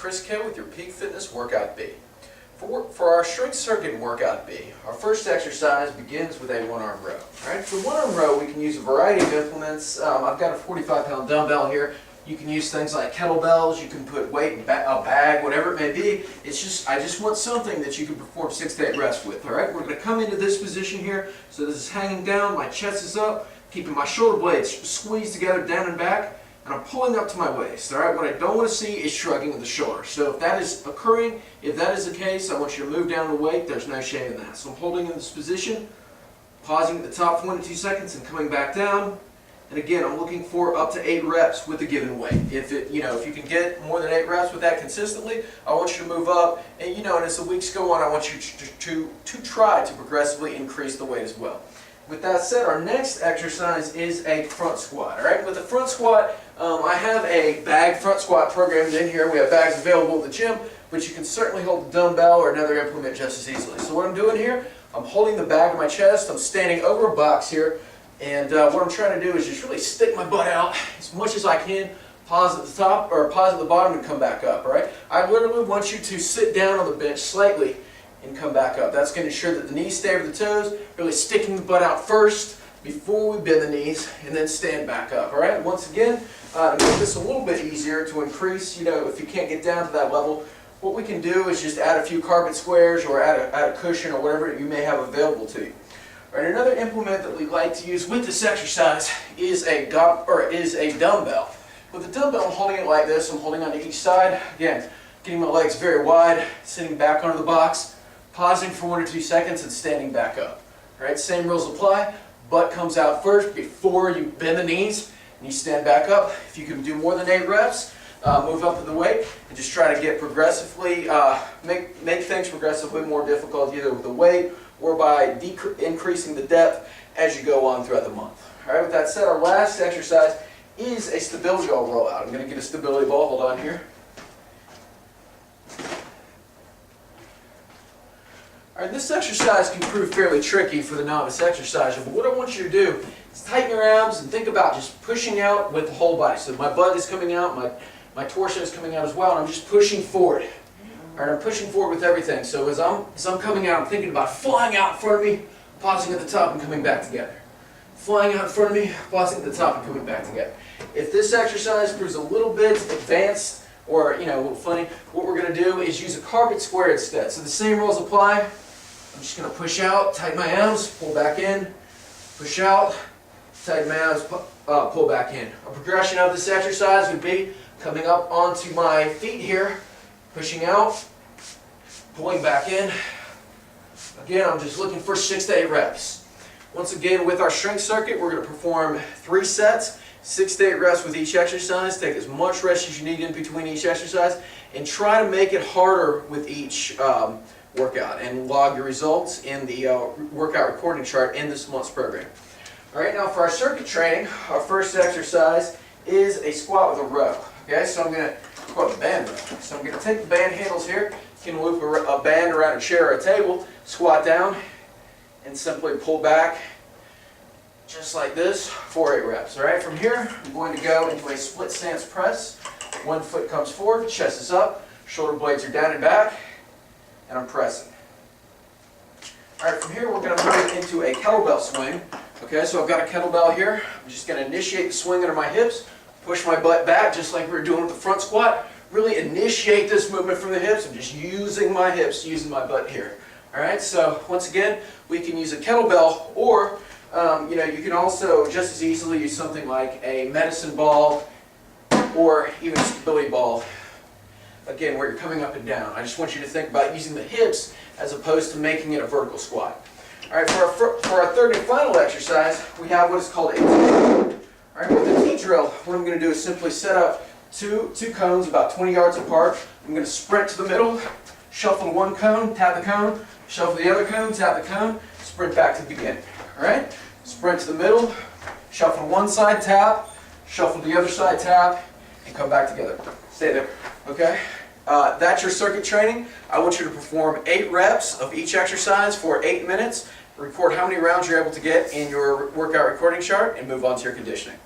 Chris K with your Peak Fitness Workout B. For our strength circuit workout B, our first exercise begins with a one-arm row. Alright, for one-arm row we can use a variety of implements. I've got a 45-pound dumbbell here. You can use things like kettlebells, you can put weight in a bag, whatever it may be. I just want something that you can perform 6 to 8 reps with. Alright, we're going to come into this position here. So this is hanging down, my chest is up, keeping my shoulder blades squeezed together down and back. And I'm pulling up to my waist. All right, what I don't want to see is shrugging of the shoulder. So if that is occurring, if that is the case, I want you to move down the weight. There's no shame in that. So I'm holding in this position, pausing at the top for 1 to 2 seconds, and coming back down. And again, I'm looking for up to 8 reps with a given weight. If you can get more than 8 reps with that consistently, I want you to move up. And and as the weeks go on, I want you to try to progressively increase the weight as well. With that said, our next exercise is a front squat. All right, with the front squat, I have a bag front squat programmed in here. We have bags available at the gym, but you can certainly hold the dumbbell or another implement just as easily. So what I'm doing here, I'm holding the bag to my chest. I'm standing over a box here, and what I'm trying to do is just really stick my butt out as much as I can. Pause at the top or pause at the bottom and come back up. All right, I literally want you to sit down on the bench slightly and come back up. That's going to ensure that the knees stay over the toes, really sticking the butt out first before we bend the knees, and then stand back up. All right. Once again, to make this a little bit easier to increase, if you can't get down to that level, what we can do is just add a few carpet squares or add a cushion or whatever you may have available to you. All right. Another implement that we like to use with this exercise is a dumbbell. With the dumbbell, I'm holding it like this. I'm holding onto each side. Again, getting my legs very wide, sitting back onto the box, pausing for 1 or 2 seconds and standing back up. All right, same rules apply. Butt comes out first before you bend the knees and you stand back up. If you can do more than 8 reps, move up with the weight and just try to get progressively, make things progressively more difficult either with the weight or by increasing the depth as you go on throughout the month. All right, with that said, our last exercise is a stability ball rollout. I'm going to get a stability ball, hold on here. Alright, this exercise can prove fairly tricky for the novice exerciser, but what I want you to do is tighten your abs and think about just pushing out with the whole body. So my butt is coming out, my torso is coming out as well, and I'm just pushing forward. Alright, I'm pushing forward with everything. So as I'm coming out, I'm thinking about flying out in front of me, pausing at the top and coming back together. Flying out in front of me, pausing at the top and coming back together. If this exercise proves a little bit advanced or a little funny, what we're going to do is use a carpet square instead. So the same rules apply. I'm just going to push out, tighten my abs, pull back in, push out, tighten my abs, pull back in. A progression of this exercise would be coming up onto my feet here, pushing out, pulling back in. Again, I'm just looking for 6 to 8 reps. Once again, with our strength circuit, we're going to perform 3 sets, 6 to 8 reps with each exercise. Take as much rest as you need in between each exercise, and try to make it harder with each workout, and log your results in the workout recording chart in this month's program. All right, now for our circuit training, our first exercise is a squat with a row. Okay, so I'm going to squat a band row. So I'm going to take the band handles here. You can loop a band around a chair or a table, squat down, and simply pull back just like this for 8 reps. All right, from here, I'm going to go into a split stance press. One foot comes forward, chest is up, shoulder blades are down and back, and I'm pressing. All right, from here we're going to move into a kettlebell swing. Okay, so I've got a kettlebell here. I'm just going to initiate the swing under my hips, push my butt back just like we were doing with the front squat. Really initiate this movement from the hips. I'm just using my hips, using my butt here. All right, so once again, we can use a kettlebell, or you can also just as easily use something like a medicine ball or even a stability ball. Again, where you're coming up and down. I just want you to think about using the hips as opposed to making it a vertical squat. All right, for our third and final exercise, we have what is called a T drill. All right, with the T drill, what I'm going to do is simply set up two cones about 20 yards apart. I'm going to sprint to the middle, shuffle one cone, tap the cone, shuffle the other cone, tap the cone, sprint back to the beginning. All right, sprint to the middle, shuffle one side, tap, shuffle the other side, tap, and come back together. Stay there. Okay? That's your circuit training. I want you to perform 8 reps of each exercise for 8 minutes. Record how many rounds you're able to get in your workout recording chart, and move on to your conditioning.